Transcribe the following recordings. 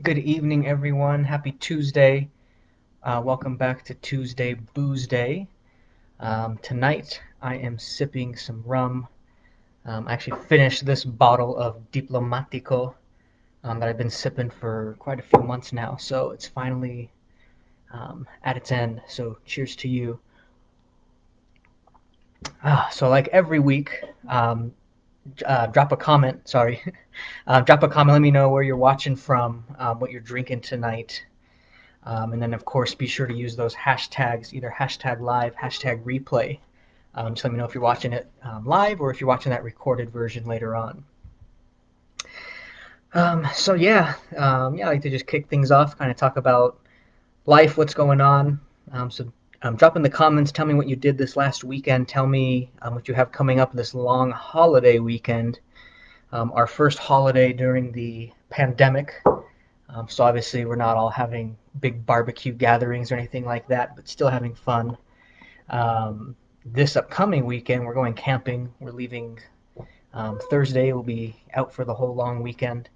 Good evening, everyone. Happy Tuesday. Welcome back to Tue Boozeday. Tonight, I am sipping some rum. I actually finished this bottle of Diplomatico that I've been sipping for quite a few months now, so it's finally at its end. So, cheers to you. So, like every week, drop a comment. Sorry, drop a comment. Let me know where you're watching from, what you're drinking tonight. And then, of course, be sure to use those hashtags, either hashtag live, hashtag replay. Just let me know if you're watching it live or if you're watching that recorded version later on. I like to just kick things off, kind of talk about life, what's going on. Drop in the comments, tell me what you did this last weekend. Tell me what you have coming up this long holiday weekend. Our first holiday during the pandemic. So obviously we're not all having big barbecue gatherings or anything like that, but still having fun. This upcoming weekend we're going camping. We're leaving Thursday. We'll be out for the whole long weekend.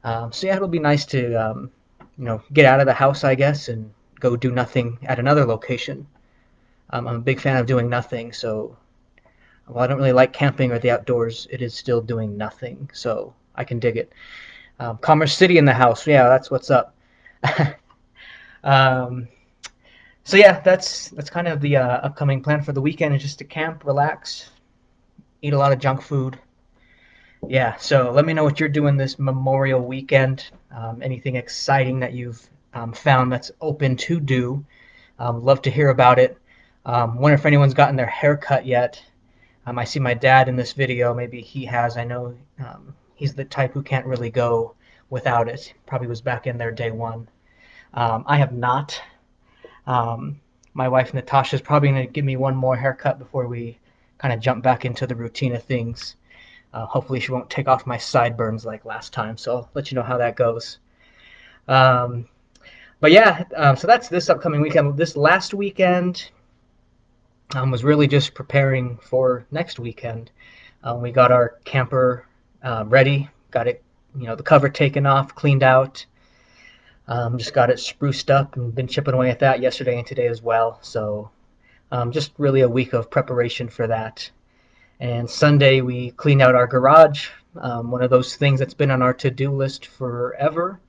It'll be nice to get out of the house, I guess, and go do nothing at another location. I'm a big fan of doing nothing, so while I don't really like camping or the outdoors, it is still doing nothing, so I can dig it. Commerce City in the house. Yeah, that's what's up. um, that's kind of the upcoming plan for the weekend is just to camp, relax, eat a lot of junk food. Yeah, so let me know what you're doing this Memorial weekend. Anything exciting that you've found that's open to do. Love to hear about it. Wonder if anyone's gotten their hair cut yet. I see my dad in this video. Maybe he has. I know he's the type who can't really go without it. Probably was back in there day one. I have not. Um, my wife Natasha is probably going to give me one more haircut before we kind of jump back into the routine of things. Hopefully she won't take off my sideburns like last time, so I'll let you know how that goes. Um, so that's this upcoming weekend. This last weekend was really just preparing for next weekend. We got our camper ready, got it, the cover taken off, cleaned out. Just got it spruced up and been chipping away at that yesterday and today as well. So just really a week of preparation for that. And Sunday we cleaned out our garage, one of those things that's been on our to-do list forever.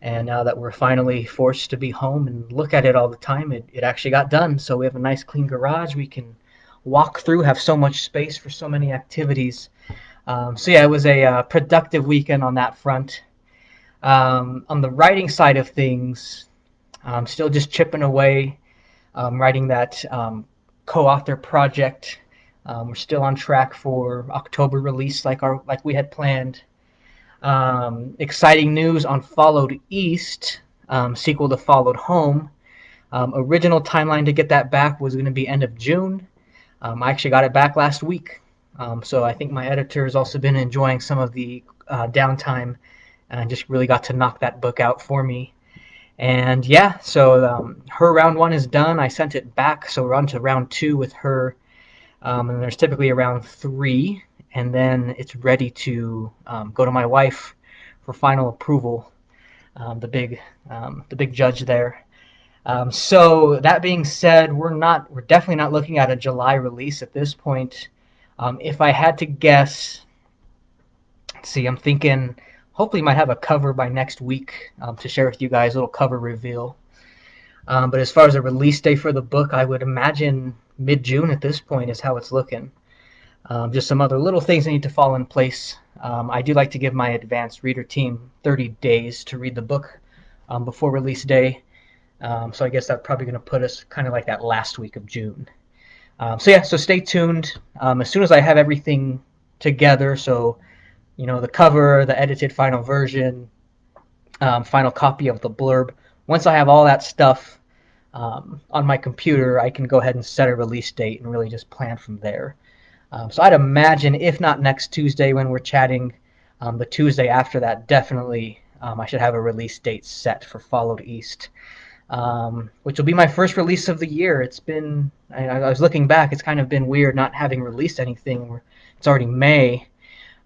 And now that we're finally forced to be home and look at it all the time, it actually got done. So we have a nice clean garage. We can walk through, have so much space for so many activities. It was a productive weekend on that front. On the writing side of things, I'm still just chipping away, writing that co-author project. We're still on track for October release, like we had planned. Exciting news on Followed East, sequel to Followed Home. Original timeline to get that back was going to be end of June. I actually got it back last week. So I think my editor has also been enjoying some of the downtime and just really got to knock that book out for me. And yeah, so her round one is done. I sent it back, so we're on to round two with her. And there's typically a round three, and then it's ready to go to my wife for final approval. The big judge there. So that being said, we're definitely not looking at a July release at this point. If I had to guess, let's see, I'm thinking hopefully might have a cover by next week to share with you guys, a little cover reveal. But as far as a release day for the book, I would imagine mid-June at this point is how it's looking. Just some other little things that need to fall in place. I do like to give my advanced reader team 30 days to read the book before release day. So I guess that's probably going to put us kind of like that last week of June. So stay tuned. As soon as I have everything together, so the cover, the edited final version, final copy of the blurb. Once I have all that stuff on my computer, I can go ahead and set a release date and really just plan from there. So I'd imagine, if not next Tuesday when we're chatting, the Tuesday after that, definitely I should have a release date set for Followed East, which will be my first release of the year. I was looking back, it's kind of been weird not having released anything. It's already May.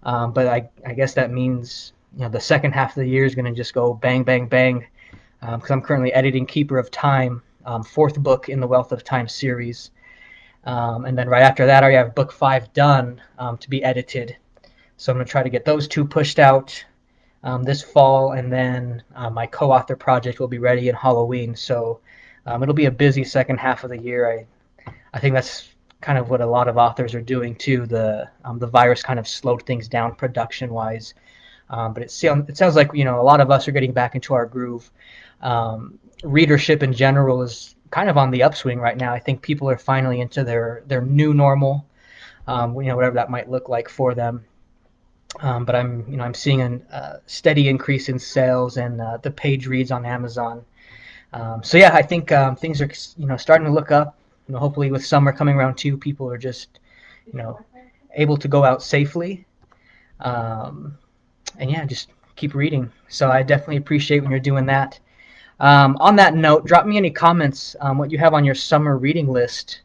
But I guess that means the second half of the year is going to just go bang, bang, bang. Because I'm currently editing Keeper of Time, fourth book in the Wealth of Time series. And then right after that, I have book 5 done to be edited. So I'm going to try to get those two pushed out this fall, and then my co-author project will be ready in Halloween. So it'll be a busy second half of the year. I think that's kind of what a lot of authors are doing too. The virus kind of slowed things down production wise, but it sounds like a lot of us are getting back into our groove. Readership in general is kind of on the upswing right now. I think people are finally into their new normal, whatever that might look like for them. But I'm seeing a steady increase in sales and the page reads on Amazon. So yeah, I think things are starting to look up. Hopefully with summer coming around too, people are just able to go out safely. And yeah, just keep reading. So I definitely appreciate when you're doing that. On that note, drop me any comments what you have on your summer reading list.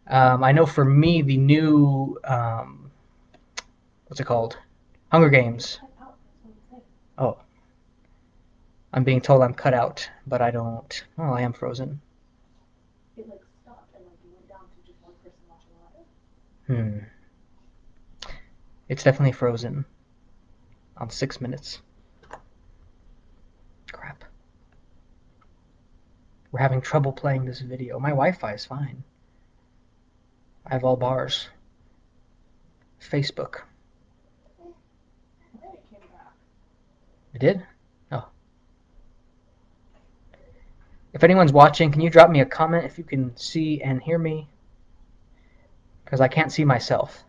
I know for me, the new what's it called? Hunger Games. Oh, I'm being told I'm cut out, but I don't. Oh, I am frozen. Hmm. It's definitely frozen on 6 minutes. Crap. We're having trouble playing this video. My Wi-Fi is fine. I have all bars. Facebook. It did? Oh. If anyone's watching, can you drop me a comment if you can see and hear me? Because I can't see myself.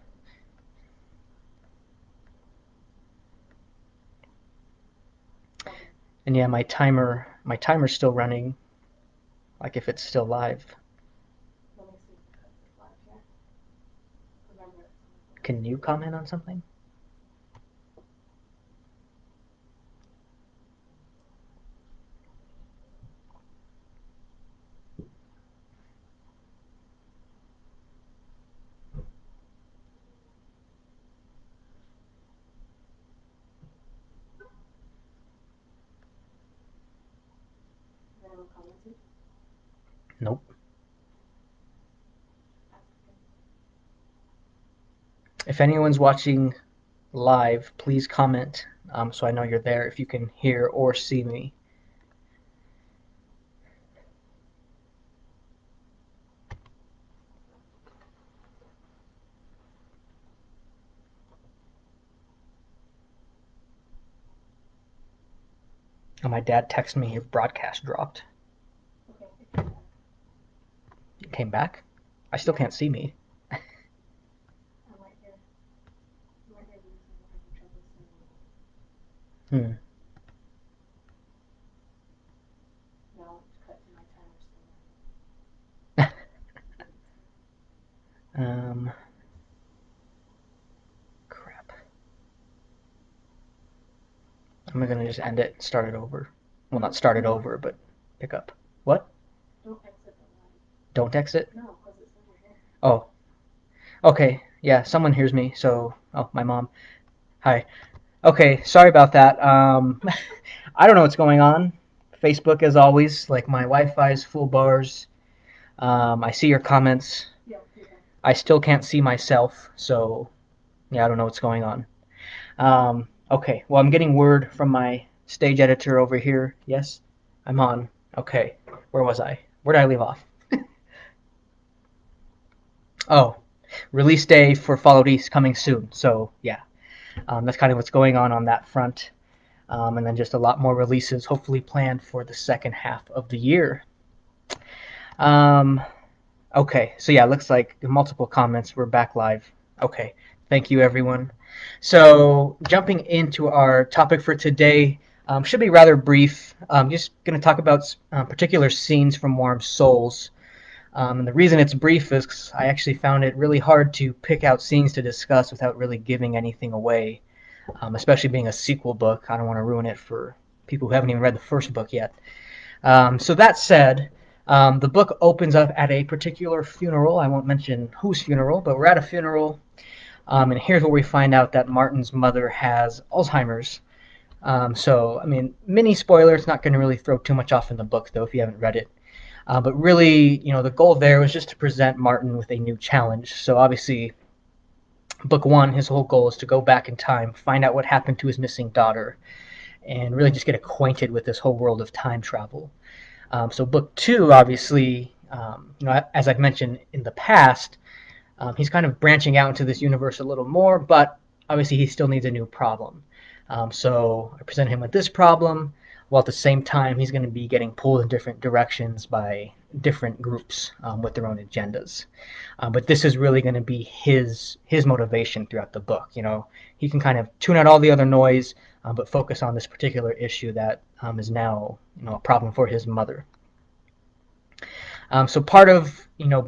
And yeah, my timer's still running. Like if it's still live. Can you comment on something? Nope. If anyone's watching live, please comment so I know you're there if you can hear or see me. Oh, my dad texted me your broadcast dropped. It came back? I still can't see me. Hmm. um, Crap. I'm gonna just end it and start it over. Well, not start it over, but pick up. What? Don't exit? Oh, okay. Yeah, someone hears me, so. Oh, my mom. Hi. Okay, sorry about that. I don't know what's going on. Facebook, as always, like my Wi-Fi is full bars. I see your comments. I still can't see myself, so yeah, I don't know what's going on. Okay, well, I'm getting word from my stage editor over here. Yes, I'm on. Okay, where was I? Where did I leave off? Oh, release day for Followed East coming soon. So yeah, that's kind of what's going on that front. And then just a lot more releases hopefully planned for the second half of the year. Um, okay, so yeah, looks like multiple comments. We're back live. Okay, thank you everyone. So jumping into our topic for today, should be rather brief. Just going to talk about particular scenes from Warm Souls. And the reason it's brief is 'cause I actually found it really hard to pick out scenes to discuss without really giving anything away, especially being a sequel book. I don't want to ruin it for people who haven't even read the first book yet. So that said, the book opens up at a particular funeral. I won't mention whose funeral, but we're at a funeral, and here's where we find out that Martin's mother has Alzheimer's. So, I mean, mini spoiler, it's not going to really throw too much off in the book, though, if you haven't read it. But really, the goal there was just to present Martin with a new challenge. So, obviously, book one, his whole goal is to go back in time, find out what happened to his missing daughter, and really just get acquainted with this whole world of time travel. So, book two, obviously, as I've mentioned in the past, he's kind of branching out into this universe a little more, but obviously he still needs a new problem. So I present him with this problem, while at the same time he's going to be getting pulled in different directions by different groups with their own agendas. But this is really going to be his motivation throughout the book. He can kind of tune out all the other noise, but focus on this particular issue that is now a problem for his mother. So part of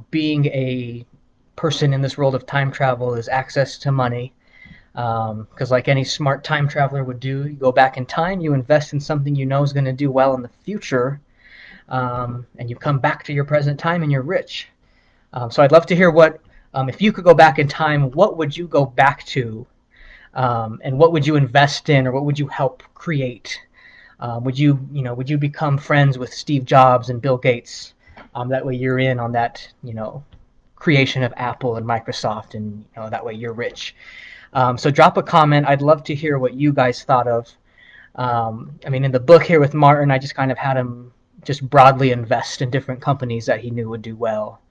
being a person in this world of time travel is access to money. Because like any smart time traveler would do, you go back in time, you invest in something you know is going to do well in the future, and you come back to your present time and you're rich. So I'd love to hear if you could go back in time, what would you go back to, and what would you invest in, or what would you help create? Would you become friends with Steve Jobs and Bill Gates? That way you're in on that, creation of Apple and Microsoft, and that way you're rich. So drop a comment. I'd love to hear what you guys thought of. I mean, in the book here with Martin, I just kind of had him just broadly invest in different companies that he knew would do well.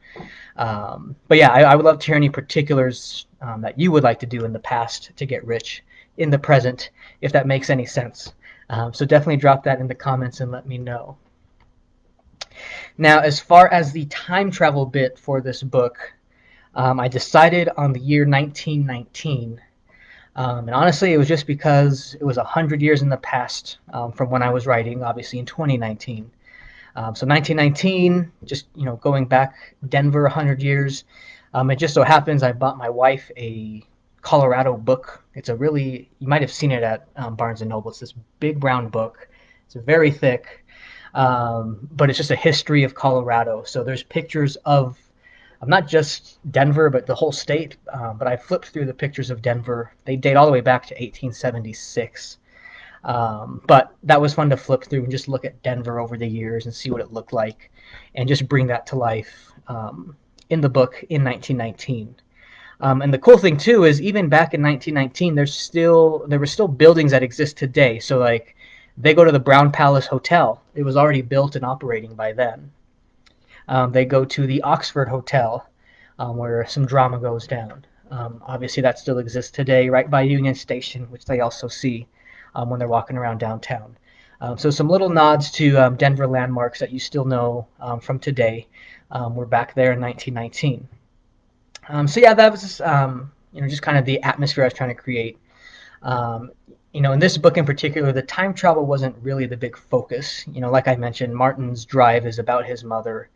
But yeah, I would love to hear any particulars that you would like to do in the past to get rich in the present, if that makes any sense. So definitely drop that in the comments and let me know. Now, as far as the time travel bit for this book, I decided on the year 1919. And honestly, it was just because it was 100 years in the past from when I was writing, obviously in 2019. So 1919, just going back Denver 100 years. It just so happens I bought my wife a Colorado book. You might have seen it at Barnes and Noble. It's this big brown book. It's very thick, but it's just a history of Colorado. So there's pictures of not just Denver, but the whole state. But I flipped through the pictures of Denver. They date all the way back to 1876. But that was fun to flip through and just look at Denver over the years and see what it looked like, and just bring that to life in the book in 1919. And the cool thing too is even back in 1919, there were still buildings that exist today. So like they go to the Brown Palace Hotel. It was already built and operating by then. They go to the Oxford Hotel, where some drama goes down. Obviously, that still exists today, right by Union Station, which they also see when they're walking around downtown. So some little nods to Denver landmarks that you still know from today. We're back there in 1919. So yeah, that was just kind of the atmosphere I was trying to create. In this book in particular, the time travel wasn't really the big focus. Like I mentioned, Martin's drive is about his mother.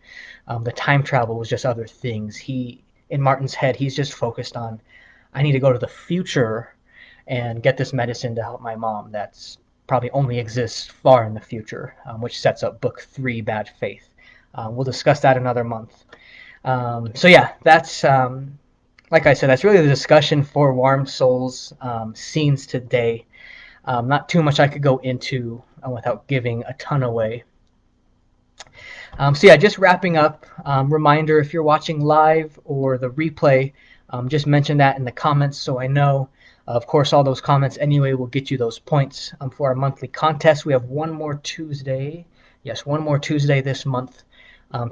The time travel was just other things. In Martin's head, he's just focused on, I need to go to the future and get this medicine to help my mom. That's probably only exists far in the future, which sets up book 3, Bad Faith. We'll discuss that another month. So yeah, that's like I said, that's really the discussion for Warm Souls scenes today. Not too much I could go into without giving a ton away. So yeah, just wrapping up. Reminder, if you're watching live or the replay, just mention that in the comments so I know. Of course, all those comments anyway will get you those points for our monthly contest. We have one more Tuesday. Yes, one more Tuesday this month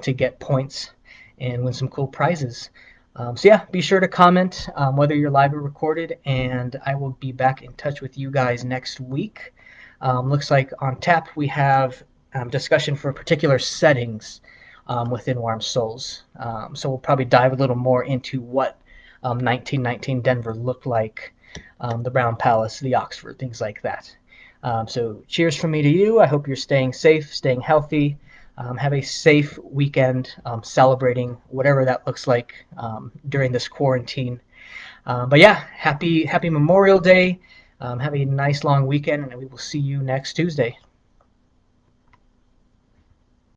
to get points and win some cool prizes. So yeah, be sure to comment whether you're live or recorded, and I will be back in touch with you guys next week. Looks like on tap we have discussion for particular settings within Warm Souls. So we'll probably dive a little more into what 1919 Denver looked like, the Brown Palace, the Oxford, things like that. So cheers from me to you. I hope you're staying safe, staying healthy. Have a safe weekend celebrating whatever that looks like during this quarantine. But yeah, happy Memorial Day. Have a nice long weekend, and we will see you next Tuesday.